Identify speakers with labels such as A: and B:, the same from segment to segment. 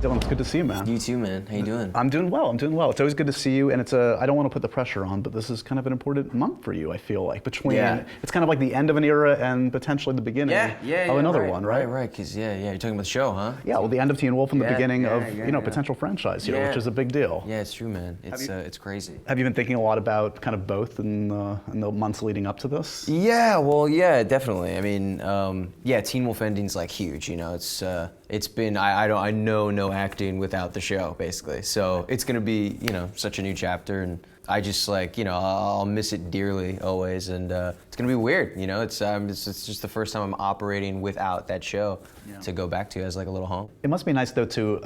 A: Dylan, it's good to see you, man.
B: You too, man. How you doing?
A: I'm doing well. It's always good to see you, and I don't want to put the pressure on, but this is kind of an important month for you, I feel like. It's kind of like the end of an era and potentially the beginning of another one, right?
B: Right, because you're talking about the show, huh?
A: Yeah, well, the end of Teen Wolf and the beginning of potential franchise here, which is a big deal.
B: Yeah, it's true, man. It's crazy.
A: Have you been thinking a lot about kind of both in the months leading up to this?
B: Yeah, well, yeah, definitely. I mean, Teen Wolf ending's like huge, you know. It's been I know no acting without the show, basically. So it's gonna be, you know, such a new chapter, and I just I'll miss it dearly always, and it's gonna be weird, you know. It's just the first time I'm operating without that show to go back to as like a little home.
A: It must be nice though to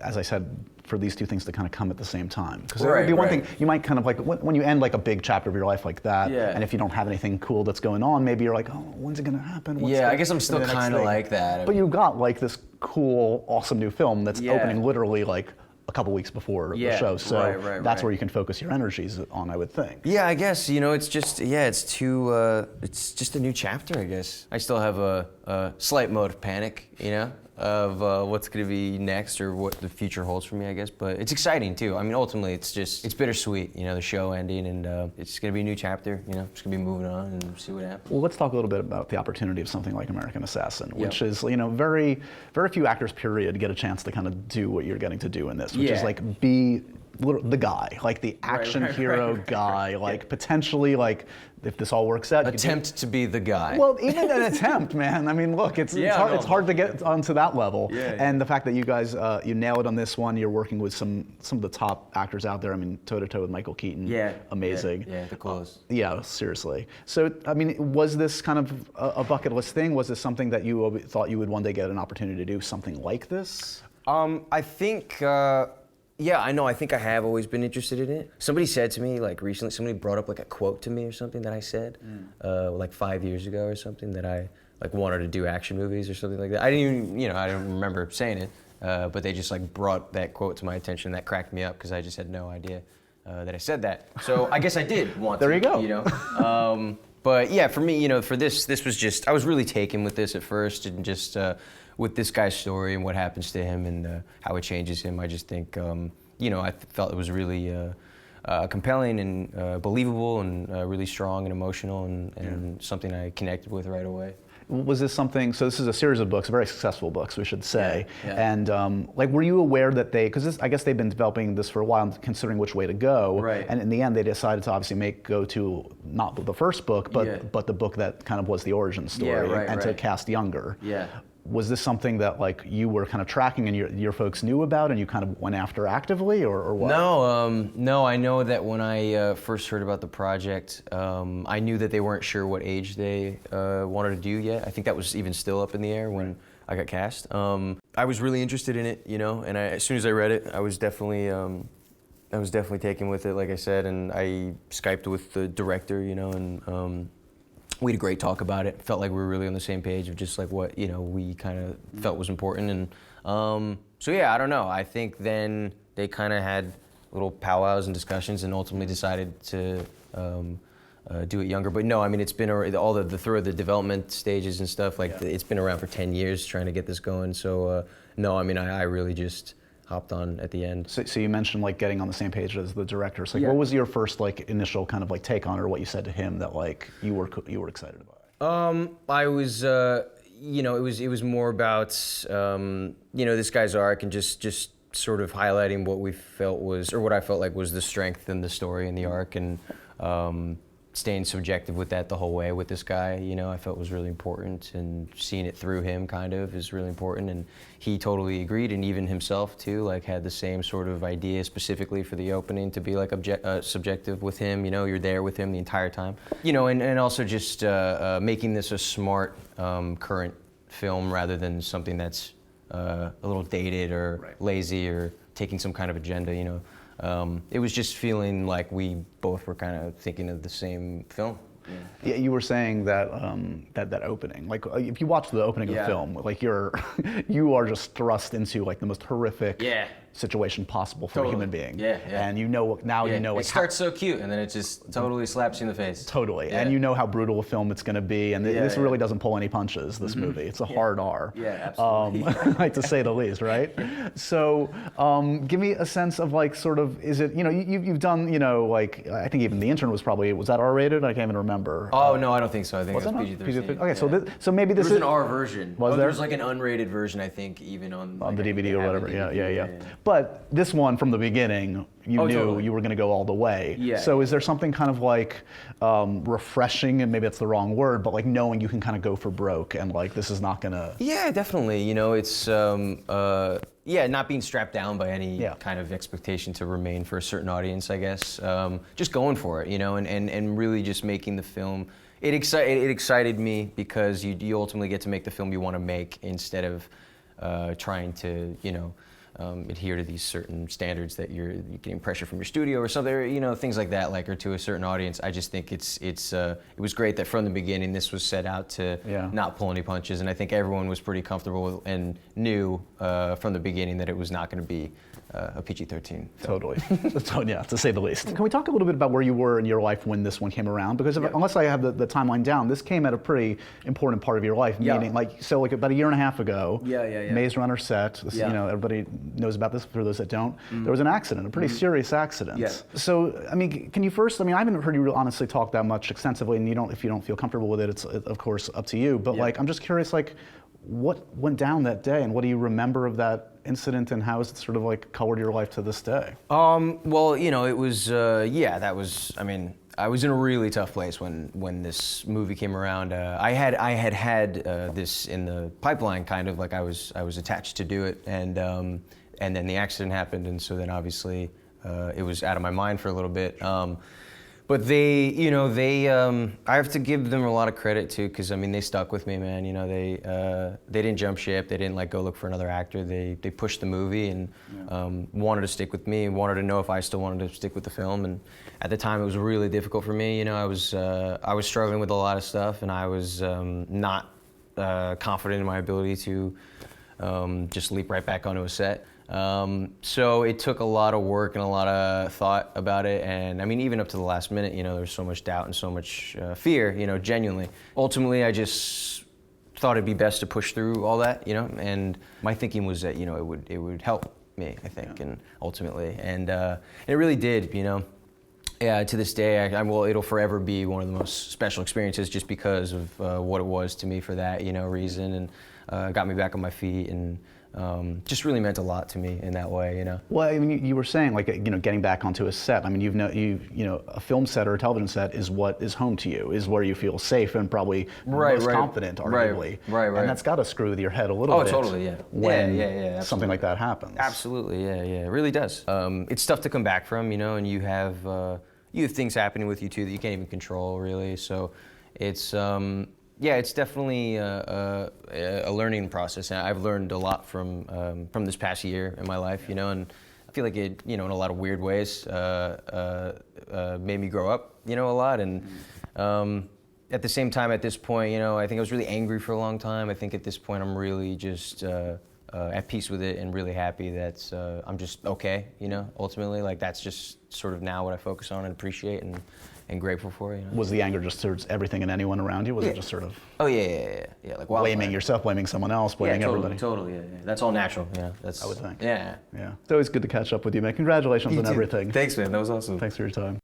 A: as I said, for these two things to kind of come at the same time. Because it would be one thing, you might kind of when you end like a big chapter of your life like that, and if you don't have anything cool that's going on, maybe you're like, oh, when's it gonna happen?
B: I guess I'm still kind of like that.
A: But you got like this cool, awesome new film that's opening literally like a couple weeks before the show, so that's where you can focus your energies on, I would think.
B: Yeah, I guess, you know, it's just it's just a new chapter, I guess. I still have a slight mode of panic, you know, of what's going to be next or what the future holds for me, I guess. But it's exciting too. I mean, ultimately, it's bittersweet, you know, the show ending, and it's going to be a new chapter. You know, just going to be moving on and see what happens. Well,
A: let's talk a little bit about the opportunity of something like American Assassin, which is, you know, very, very few actors, period, get a chance to kind of do what you're getting to do in this, which is like be the guy, like the action hero guy, like potentially like. If this all works out,
B: attempt to be the guy.
A: Well, even an attempt, man. I mean, look, it's hard to get onto that level. And the fact that you guys you nail it on this one, you're working with some of the top actors out there. I mean, toe to toe with Michael Keaton. Amazing.
B: Yeah, the coolest.
A: Seriously. So, I mean, was this kind of a bucket list thing? Was this something that you thought you would one day get an opportunity to do something like this?
B: I think. Yeah, I know. I think I have always been interested in it. Somebody said to me, like recently, somebody brought up like a quote to me or something that I said, like 5 years ago or something, that I like wanted to do action movies or something like that. I didn't even, I don't remember saying it, but they just like brought that quote to my attention. That cracked me up because I just had no idea that I said that. So I guess I did want to.
A: There you go.
B: You know, but yeah, for me, you know, for this was just, I was really taken with this at first, and just. With this guy's story and what happens to him and how it changes him, I just think, I felt it was really compelling and believable and really strong and emotional and something I connected with right away.
A: Was this something, so this is a series of books, very successful books, we should say, and were you aware that I guess they've been developing this for a while and considering which way to go, and in the end they decided to obviously go to not the first book, but the book that kind of was the origin story, and to cast younger. Was this something that like you were kind of tracking and your folks knew about and you kind of went after actively, or what?
B: No, I know that when I first heard about the project, I knew that they weren't sure what age they wanted to do yet. I think that was even still up in the air when I got cast. I was really interested in it, you know, and as soon as I read it, I was definitely taken with it, like I said, and I Skyped with the director, you know, and we had a great talk about it. Felt like we were really on the same page of just like what, you know, we kind of felt was important. And so yeah, I don't know. I think then they kind of had little powwows and discussions and ultimately decided to do it younger. But no, I mean, it's been all through the development stages and stuff, like it's been around for 10 years trying to get this going. So no, I mean, I really just hopped on at the end.
A: So you mentioned like getting on the same page as the director. So what was your first like initial kind of like take on it, or what you said to him that like you were excited about?
B: I was, it was more about, this guy's arc and just sort of highlighting what we felt was, or what I felt like was the strength in the story and the arc, and staying subjective with that the whole way with this guy, you know, I felt was really important, and seeing it through him kind of is really important, and he totally agreed, and even himself too, like had the same sort of idea specifically for the opening to be like subjective with him, you know, you're there with him the entire time, you know, and also just making this a smart current film rather than something that's a little dated or lazy or taking some kind of agenda, you know. It was just feeling like we both were kind of thinking of the same film.
A: Yeah, you were saying that that opening, like if you watch the opening of the film, like you are just thrust into like the most horrific situation possible for a human being.
B: Yeah.
A: And you know now you know
B: it starts so cute, and then it just totally slaps you in the face.
A: Totally. Yeah. And you know how brutal a film it's going to be, and this really doesn't pull any punches. This movie, it's a hard R.
B: Yeah, absolutely.
A: Like to say the least, right? So, give me a sense of like sort of, is it, you've done, like I think even The Intern was that R-rated? I can't even remember.
B: Oh no, I don't think so. I think it was
A: PG-13. Okay, so maybe this
B: was
A: is
B: an R version.
A: Was there?
B: There's like an unrated version, I think, even on
A: the DVD or whatever. Yeah. But this one from the beginning, you knew you were going to go all the way.
B: Yeah.
A: So is there something kind of like refreshing, and maybe that's the wrong word, but like knowing you can kind of go for broke and like this is not going to.
B: Yeah, definitely. It's not being strapped down by any kind of expectation to remain for a certain audience, I guess. Just going for it, and really just making the film. It excited me because you ultimately get to make the film you want to make instead of trying to, adhere to these certain standards that you're getting pressure from your studio or something, things like that, or to a certain audience. I just think it was great that from the beginning this was set out to not pull any punches, and I think everyone was pretty comfortable with, and knew from the beginning that it was not going to be a PG-13
A: film. Totally. Yeah, to say the least. Can we talk a little bit about where you were in your life when this one came around? Because unless I have the timeline down, this came at a pretty important part of your life, meaning like about a year and a half ago, Maze Runner set, this, everybody knows about this for those that don't, there was an accident, a pretty serious accident.
B: Yeah.
A: So, I mean, can you first, I haven't heard you honestly talk that much extensively, and if you don't feel comfortable with it, it's of course up to you, but I'm just curious, what went down that day, and what do you remember of that incident, and how has it sort of colored your life to this day?
B: Well, it was, that was, I was in a really tough place when this movie came around. I had this in the pipeline, kind of, I was attached to do it, and then the accident happened, and so then obviously it was out of my mind for a little bit. But they, I have to give them a lot of credit too, because they stuck with me, man. They didn't jump ship. They didn't go look for another actor. They pushed the movie and wanted to stick with me, and wanted to know if I still wanted to stick with the film. And at the time, it was really difficult for me. I was struggling with a lot of stuff, and I was not confident in my ability to just leap right back onto a set. So it took a lot of work and a lot of thought about it, and even up to the last minute, there was so much doubt and so much fear, genuinely. Ultimately, I just thought it'd be best to push through all that, and my thinking was that, it would help me, I think, and ultimately, and it really did, Yeah, to this day, it'll forever be one of the most special experiences, just because of what it was to me for that, reason, and got me back on my feet, and just really meant a lot to me in that way,
A: Well, you were saying getting back onto a set. A film set or a television set is what is home to you, is where you feel safe and probably most confident, arguably.
B: Right.
A: And that's got to screw with your head a little bit.
B: Oh, totally, yeah.
A: When something like that happens.
B: Absolutely, yeah, it really does. It's tough to come back from, and you have things happening with you too that you can't even control, really. So it's. It's definitely a learning process, and I've learned a lot from this past year in my life, and I feel like it, in a lot of weird ways, made me grow up, a lot, and at the same time, at this point, I think I was really angry for a long time. I think at this point, I'm really just at peace with it and really happy that I'm just okay, ultimately, that's just sort of now what I focus on and appreciate and grateful for.
A: Was the anger just towards everything and anyone around you? Was it just sort of?
B: Oh yeah.
A: Blaming yourself, blaming someone else, blaming everybody.
B: Totally. Yeah. That's all natural. That's.
A: I would think.
B: Yeah.
A: It's always good to catch up with you, man. Congratulations on everything.
B: Thanks, man. That was awesome.
A: Thanks for your time.